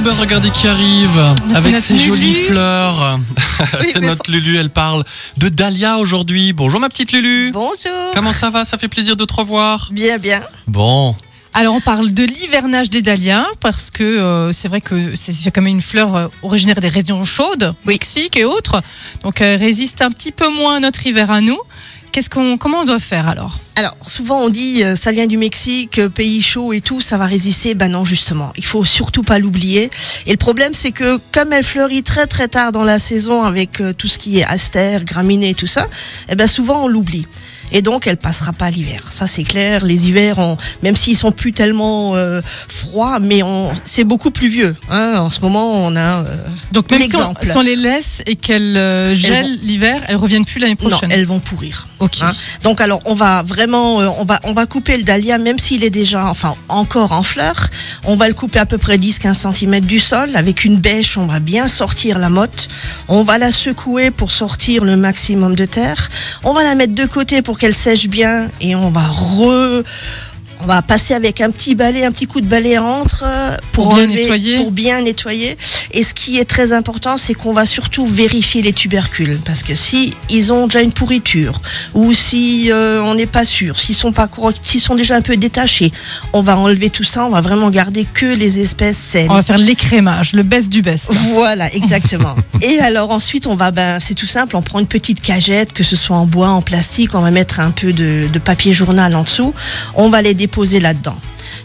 octobre, regardez qui arrive avec ses jolies fleurs. Oui, c'est notre Lulu, elle parle de dahlia aujourd'hui. Bonjour ma petite Lulu. Bonjour. Comment ça va? Ça fait plaisir de te revoir. Bien, bien. Bon. Alors on parle de l'hivernage des dahlias parce que c'est vrai que c'est quand même une fleur originaire des régions chaudes, Mexique et autres. Donc elle résiste un petit peu moins à notre hiver à nous. Comment on doit faire alors? Alors, souvent on dit ça vient du Mexique, pays chaud et tout, ça va résister. Ben non, justement, il faut surtout pas l'oublier. Et le problème, c'est que comme elle fleurit très très tard dans la saison avec tout ce qui est astère, graminées et tout ça, eh ben souvent on l'oublie. Et donc elle passera pas l'hiver. Ça c'est clair. Les hivers, même s'ils sont plus tellement froids, mais c'est beaucoup plus vieux. Hein. En ce moment, on a donc même l'exemple. Si on les laisse et qu'elles gèlent l'hiver, elles reviennent plus l'année prochaine. Non, elles vont pourrir. Ok. Hein. Donc alors on va vraiment, on va couper le dahlia, même s'il est déjà, encore en fleurs. On va le couper à peu près 10-15 cm du sol. Avec une bêche, on va bien sortir la motte. On va la secouer pour sortir le maximum de terre. On va la mettre de côté pour qu'elle sèche bien et on va passer avec un petit coup de balai entre pour bien nettoyer. Et ce qui est très important, c'est qu'on va surtout vérifier les tubercules, parce que si ils ont déjà une pourriture ou si on n'est pas sûr, s'ils sont pas corrects, s'ils sont déjà un peu détachés, on va enlever tout ça. On va vraiment garder que les espèces saines. On va faire l'écrémage, le best du best. Voilà, exactement. Et alors ensuite, c'est tout simple. On prend une petite cagette, que ce soit en bois, en plastique. On va mettre un peu de papier journal en dessous. On va les déposer là-dedans.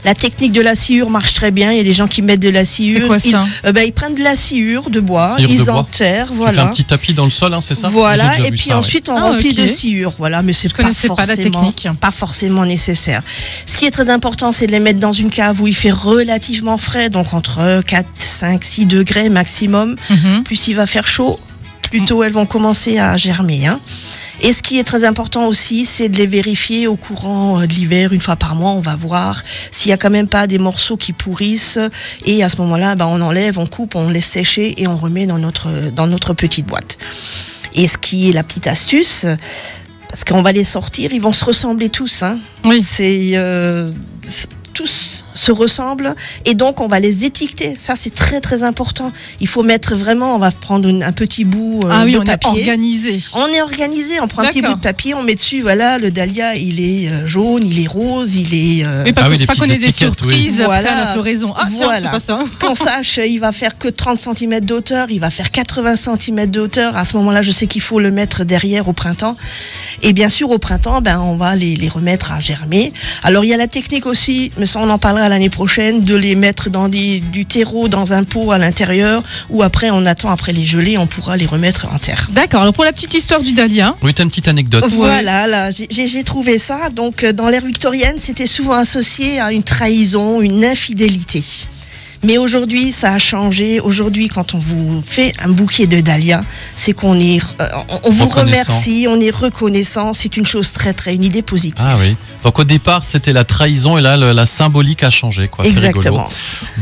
La technique de la sciure marche très bien. Il y a des gens qui mettent de la sciure. C'est quoi ça? Ils prennent de la sciure de bois, ils enterrent, voilà. Tu fais un petit tapis dans le sol, hein, c'est ça? Voilà, et puis ensuite on remplit de sciure. Voilà, mais c'est pas forcément nécessaire. Ce qui est très important, c'est de les mettre dans une cave où il fait relativement frais, donc entre 4, 5, 6 degrés maximum. Plus il va faire chaud, plus tôt elles vont commencer à germer. Hein. Et ce qui est très important aussi, c'est de les vérifier au courant de l'hiver, une fois par mois. On va voir s'il y a quand même pas des morceaux qui pourrissent. Et à ce moment-là, on enlève, on coupe, on laisse sécher et on remet dans notre petite boîte. Et ce qui est la petite astuce, parce qu'on va les sortir, ils vont se ressembler tous. Hein. Oui. Tous se ressemblent et donc on va les étiqueter. Ça c'est très très important. Il faut mettre vraiment, on va prendre un petit bout de papier. On est organisé. On prend un petit bout de papier, on met dessus. Voilà, le dahlia, il est jaune, il est rose, il est. Mais pas qu'on ait des surprises après la floraison. Voilà. C'est pas ça. Qu'on sache, il va faire que 30 cm d'auteur, il va faire 80 cm d'auteur. À ce moment-là, je sais qu'il faut le mettre derrière au printemps. Et bien sûr, au printemps, on va les remettre à germer. Alors il y a la technique aussi, mais ça on en parlera l'année prochaine, de les mettre dans du terreau, dans un pot à l'intérieur, ou après on attend après les geler, on pourra les remettre en terre. D'accord, alors pour la petite histoire du dahlia. Oui, t'as une petite anecdote. Voilà, là, j'ai trouvé ça. Donc dans l'ère victorienne, c'était souvent associé à une trahison, une infidélité. Mais aujourd'hui, ça a changé. Aujourd'hui, quand on vous fait un bouquet de dahlia, c'est qu'on vous remercie, on est reconnaissant. C'est une chose une idée positive. Ah oui. Donc au départ, c'était la trahison et là, la symbolique a changé, quoi. Exactement.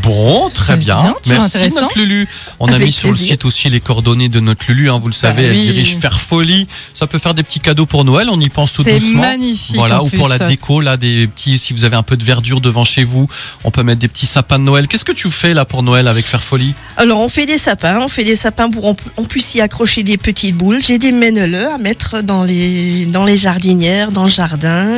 Bon, très bien. Merci notre Lulu. On a mis sur le site aussi les coordonnées de notre Lulu. Hein, vous le savez, elle dirige Faire Folie. Ça peut faire des petits cadeaux pour Noël. On y pense tout doucement. C'est magnifique. Voilà, ou pour la déco, là, si vous avez un peu de verdure devant chez vous, on peut mettre des petits sapins de Noël. Qu'est-ce que tu fais là pour Noël avec Faire Folie? Alors on fait des sapins pour qu'on puisse y accrocher des petites boules. J'ai des mèneleux à mettre dans les jardinières, dans le jardin.